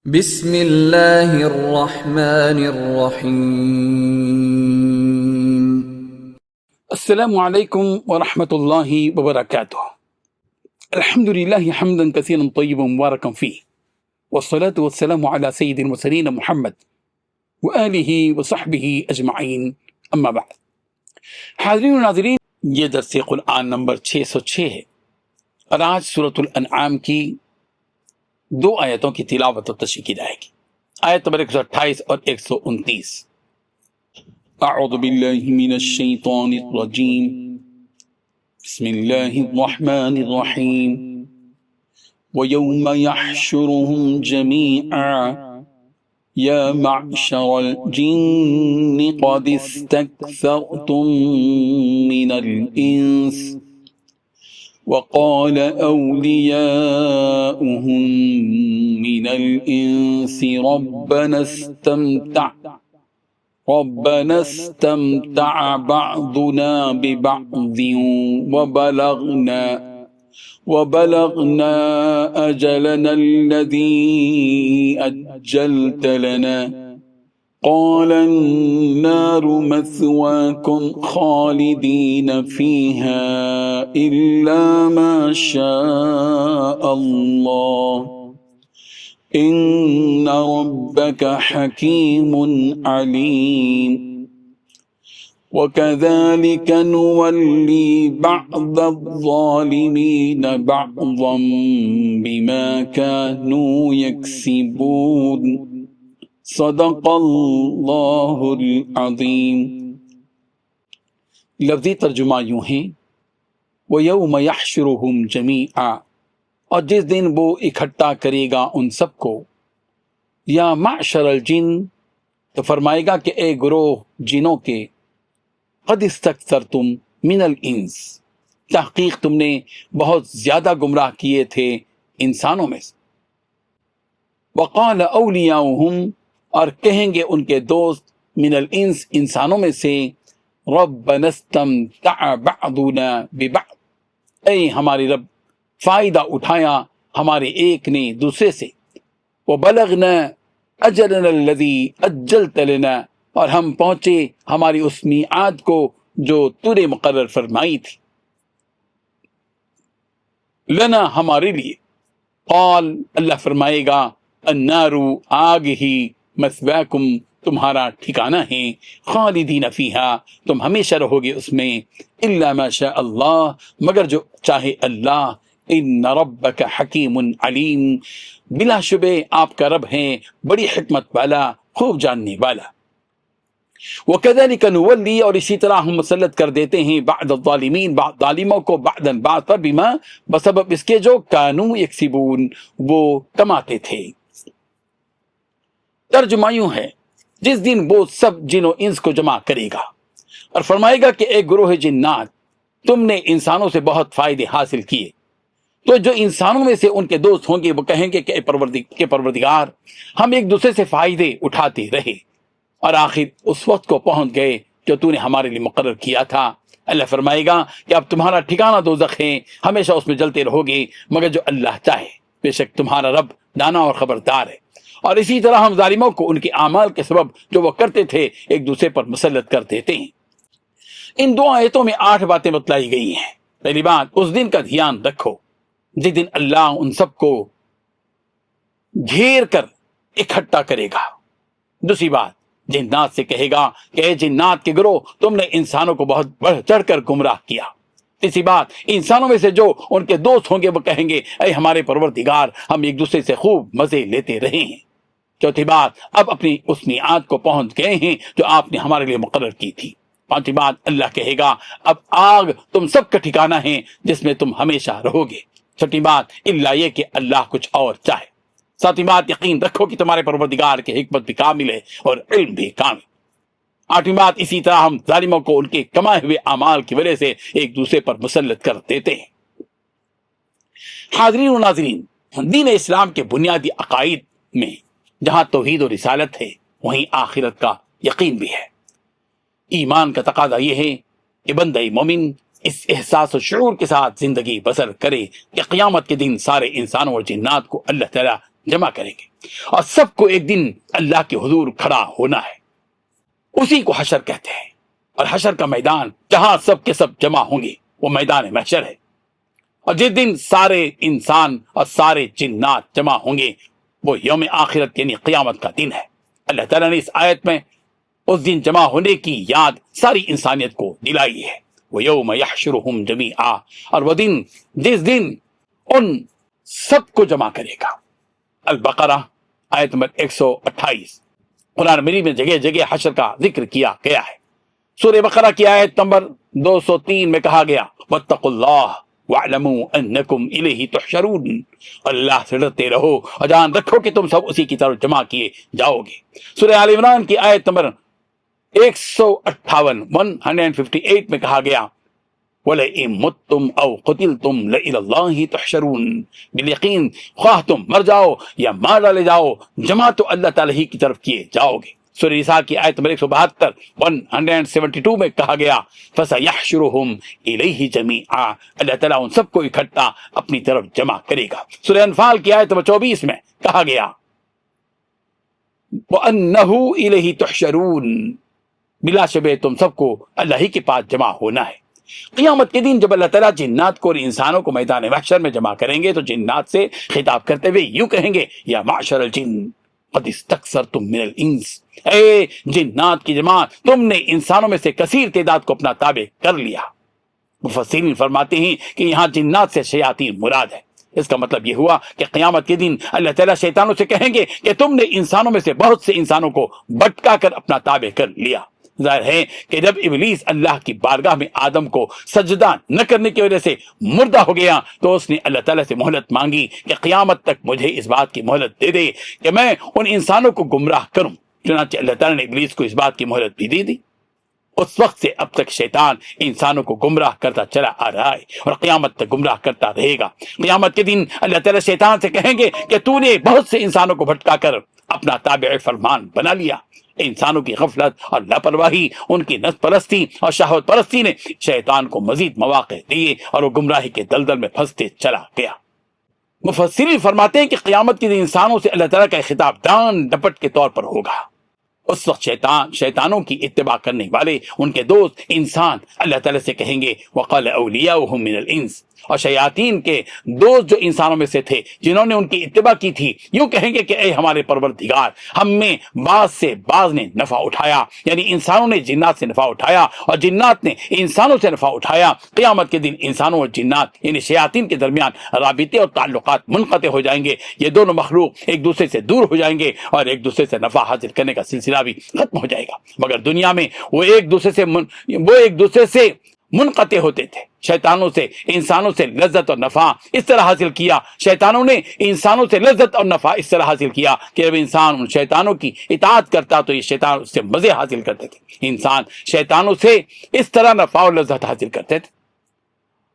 بسم اللہ الرحمن الرحیم۔ السلام علیکم ورحمۃ اللہ وبرکاتہ۔ الحمدللہ حمدا کثیرا طیبا مبارکا فیہ، والصلاة والسلام علی سید المرسلین محمد وآلہ وصحبہ اجمعین، اما بعد۔ حاضرین و ناظرین، یہ درس قرآن نمبر 606 ہے اور آج سورۃ الانعام کی 2 آیتوں کی تلاوت و تشریح کی جائے گی۔ آیت نمبر 128 اور 129۔ اعوذ باللہ من الشیطان الرجیم، بسم اللہ الرحمن الرحیم۔ وَيَوْمَ يَحْشُرُهُمْ جَمِيعًا يَا مَعْشَرَ الْجِنِّ قَدِ اسْتَكْثَرْتُم مِّنَ الْإِنسِ وقال أولياؤهم من الإنس ربنا استمتع بعضنا ببعض وبلغنا أجلنا الذي أجلت لنا قال النار مثواكم خالدين فيها إلا ما شاء الله إن ربك حكيم عليم وكذلك نولي بعض الظالمين بعضا بما كانوا يكسبون صدق اللہ العظیم۔ لفظی ترجمہ یوں ہیں، وَيَوْمَ يَحْشُرُهُمْ جَمِيعًا، اور جس دن وہ اکٹھا کرے گا ان سب کو، یا معشر الجن، تو فرمائے گا کہ اے گروہ جنوں کے، قد استکثرتم من الانس، تحقیق تم نے بہت زیادہ گمراہ کیے تھے انسانوں میں سے۔ وقال اولیاؤہم، اور کہیں گے ان کے دوست، من الانس، انسانوں میں سے، ربنا استمتع بعضنا ببعض، اے ہمارے رب فائدہ اٹھایا ہمارے ایک نے دوسرے سے، وبلغنا اجلنا الذی اجلت لنا، اور ہم پہنچے ہماری اس میعاد کو جو تو نے مقرر فرمائی تھی، لنا ہمارے لیے، قال اللہ فرمائے گا، النار آگ ہی، مثواکم تمہارا ٹھکانہ ہے، خالدین فیہا تم ہمیشہ رہو گے اس میں، الا ما شاء اللہ مگر جو چاہے اللہ، ان ربک حکیم علیم، بلا شبہ آپ کا رب ہے بڑی حکمت والا، خوب جاننے والا۔ وَكَذَلِكَ نُوَلِّي، اور اسی طرح ہم مسلط کر دیتے ہیں بعض الظالمین، بعض ظالموں کو، بعضاً بعض پر، بما بسبب اس کے جو کانوا یکسبون وہ کماتے تھے۔ ترجمہ یوں ہے، جس دن وہ سب جن و انس کو جمع کرے گا اور فرمائے گا کہ اے گروہ جنات، تم نے انسانوں سے بہت فائدے حاصل کیے، تو جو انسانوں میں سے ان کے دوست ہوں گے وہ کہیں گے کہ اے پروردگار، ہم ایک دوسرے سے فائدے اٹھاتے رہے اور آخر اس وقت کو پہنچ گئے جو تو نے ہمارے لیے مقرر کیا تھا۔ اللہ فرمائے گا کہ اب تمہارا ٹھکانہ دوزخ ہے، ہمیشہ اس میں جلتے رہو گے مگر جو اللہ چاہے، بے شک تمہارا رب دانا اور خبردار ہے۔ اور اسی طرح ہم ظالموں کو ان کے اعمال کے سبب جو وہ کرتے تھے ایک دوسرے پر مسلط کر دیتے ہیں۔ ان 2 آیتوں میں 8 باتیں بتلائی گئی ہیں۔ پہلی بات، اس دن کا دھیان رکھو جس دن اللہ ان سب کو گھیر کر اکٹھا کرے گا۔ دوسری بات، جنات سے کہے گا کہ اے جنات کے گروہ، تم نے انسانوں کو بہت بڑھ چڑھ کر گمراہ کیا۔ تیسری بات، انسانوں میں سے جو ان کے دوست ہوں گے وہ کہیں گے اے ہمارے پروردگار، ہم ایک دوسرے سے خوب مزے لیتے رہے ہیں۔ چوتھی بات، اب اپنی اس میعاد کو پہنچ گئے ہیں جو آپ نے ہمارے لیے مقرر کی تھی۔ پانچویں بات، اللہ کہے گا اب آگ تم سب کا ٹھکانہ ہے جس میں تم ہمیشہ رہو گے۔ چھٹی بات، الا یہ کہ اللہ کچھ اور چاہے۔ ساتویں بات، یقین رکھو کہ تمہارے پروردگار کی حکمت بھی کامل ہے اور علم بھی کامل۔ آٹھویں بات، اسی طرح ہم ظالموں کو ان کے کمائے ہوئے اعمال کی وجہ سے ایک دوسرے پر مسلط کر دیتے ہیں۔ حاضرین و ناظرین، دین اسلام کے بنیادی عقائد میں جہاں توحید و رسالت ہے وہیں آخرت کا یقین بھی ہے۔ ایمان کا تقاضا یہ ہے کہ بندہ مومن اس احساس و شعور کے ساتھ زندگی بسر کرے کہ قیامت کے دن سارے انسانوں اور جنات کو اللہ تعالیٰ جمع کریں گے۔ اور سب کو ایک دن اللہ کے حضور کھڑا ہونا ہے، اسی کو حشر کہتے ہیں۔ اور حشر کا میدان جہاں سب کے سب جمع ہوں گے وہ میدان محشر ہے، اور جس دن سارے انسان اور سارے جنات جمع ہوں گے وہ یوم آخرت یعنی قیامت کا دن ہے۔ اللہ تعالیٰ نے اس آیت میں اس دن جمع ہونے کی یاد ساری انسانیت کو دلائی ہے۔ وَيَوْمَ يَحْشُرُهُمْ جَمِيعًا، اور وہ دن جس دن ان سب کو جمع کرے گا۔ البقرہ آیت نمبر 128۔ قرآن مجید میں جگہ جگہ حشر کا ذکر کیا گیا ہے۔ سورہ بقرہ کی آیت نمبر 203 میں کہا گیا وَاتَّقُوا اللَّهَ وَاعْلَمُوا أَنَّكُمْ إِلَيْهِ تُحْشَرُونَ، اللہ سے ڈرتے رہو اور جان رکھو کہ تم سب اسی کی طرف جمع کیے جاؤ گے۔ سورہ آل عمران کی آیت نمبر 158 میں کہا گیا وَلَئِن مُتُّمْ أَوْ قُتِلْتُمْ لَإِلَى اللَّهِ تُحْشَرُونَ، باليقین خواہ تم مر جاؤ یا مار ڈالے جاؤ جمع تو اللہ تعالیٰ ہی کی طرف کیے جاؤ گے۔ سورہ نساء کی آیت نمبر 172 میں کہا گیا فَسَيَحْشُرُهُمْ إِلَيْهِ جَمِيعًا، اللہ تعالیٰ ان سب کو اکٹھا اپنی طرف جمع کرے گا۔ سورہ انفال کی آیت نمبر 24 میں کہا گیا وَأَنَّهُ إِلَيْهِ تُحْشَرُونَ، بلا شبہ تم سب کو اللہ ہی کے پاس جمع ہونا ہے۔ قیامت کے دن جب اللہ تعالیٰ جنات کو اور انسانوں کو میدان محشر میں جمع کریں گے تو جنات سے خطاب کرتے ہوئے یوں کہیں گے یا معشر الجن قد استکثرتم من الانس، اے جنات کی جماعت تم نے انسانوں میں سے کثیر تعداد کو اپنا تابع کر لیا۔ مفسرین فرماتے ہیں کہ یہاں جنات سے شیاطین مراد ہے۔ اس کا مطلب یہ ہوا کہ قیامت کے دن اللہ تعالیٰ شیطانوں سے کہیں گے کہ تم نے انسانوں میں سے بہت سے انسانوں کو بھٹکا کر اپنا تابع کر لیا۔ ظاہر ہے کہ جب ابلیس اللہ کی بارگاہ میں آدم کو سجدہ نہ کرنے کی وجہ سے مردہ ہو گیا تو اس نے اللہ تعالیٰ سے مہلت مانگی کہ قیامت تک مجھے اس بات کی مہلت دے دے کہ میں ان انسانوں کو گمراہ کروں۔ چنانچہ اللہ تعالیٰ نے ابلیس کو اس بات کی مہلت بھی دے دی۔ اس وقت سے اب تک شیطان انسانوں کو گمراہ کرتا چلا آ رہا ہے اور قیامت تک گمراہ کرتا رہے گا۔ قیامت کے دن اللہ تعالیٰ شیطان سے کہیں گے کہ تو نے بہت سے انسانوں کو بھٹکا کر اپنا تابع فرمان بنا لیا۔ انسانوں کی غفلت اور لاپرواہی، ان کی نفس پرستی اور شہوت پرستی نے شیطان کو مزید مواقع دیے اور وہ گمراہی کے دلدل میں پھنستے چلا گیا۔ مفسرین فرماتے ہیں کہ قیامت کے دن انسانوں سے اللہ تعالیٰ کا خطاب ڈان ڈپٹ کے طور پر ہوگا۔ اس وقت شیطانوں کی اتباع کرنے والے ان کے دوست انسان اللہ تعالیٰ سے کہیں گے وَقَالَ أَوْلِيَاؤُهُم مِّنَ الْإِنسِ، اور شیاطین کے دوست جو انسانوں میں سے تھے جنہوں نے ان کی اتباع کی تھی یوں کہیں گے کہ اے ہمارے پروردگار، ہم میں بعض سے بعض نے نفع اٹھایا، یعنی انسانوں نے جنات سے نفع اٹھایا اور جنات نے انسانوں سے نفع اٹھایا۔ قیامت کے دن انسانوں اور جنات یعنی شیاطین کے درمیان رابطے اور تعلقات منقطع ہو جائیں گے، یہ دونوں مخلوق ایک دوسرے سے دور ہو جائیں گے اور ایک دوسرے سے نفع حاصل کرنے کا سلسلہ بھی ختم ہو جائے گا۔ مگر دنیا میں وہ ایک دوسرے سے منقطع ہوتے تھے۔ شیطانوں سے انسانوں سے لذت اور نفع اس طرح حاصل کیا، شیطانوں نے انسانوں سے لذت اور نفع اس طرح حاصل کیا کہ جب انسان ان شیطانوں کی اطاعت کرتا تو یہ شیطان اس سے مزے حاصل کرتے تھے۔ انسان شیطانوں سے اس طرح نفع اور لذت حاصل کرتے تھے،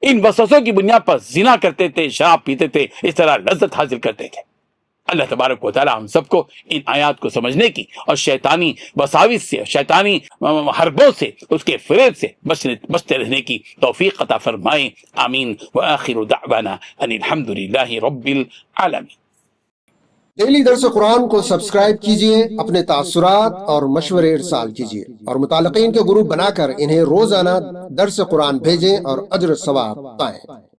ان وسوسوں کی بنیاد پر زنا کرتے تھے، شراب پیتے تھے، اس طرح لذت حاصل کرتے تھے۔ اللہ تبارک و تعالی ہم سب کو ان آیات کو سمجھنے کی اور شیطانی وساوس سے، شیطانی حربوں سے، اس کے فریب سے بچتے رہنے کی توفیق عطا فرمائے، آمین۔ وآخر دعوانا ان الحمد للہ رب العالمین۔ ڈیلی درس قرآن کو سبسکرائب کیجئے، اپنے تاثرات اور مشورے ارسال کیجئے اور متعلقین کے گروپ بنا کر انہیں روزانہ درس قرآن بھیجیں اور اجر ثواب پائیں۔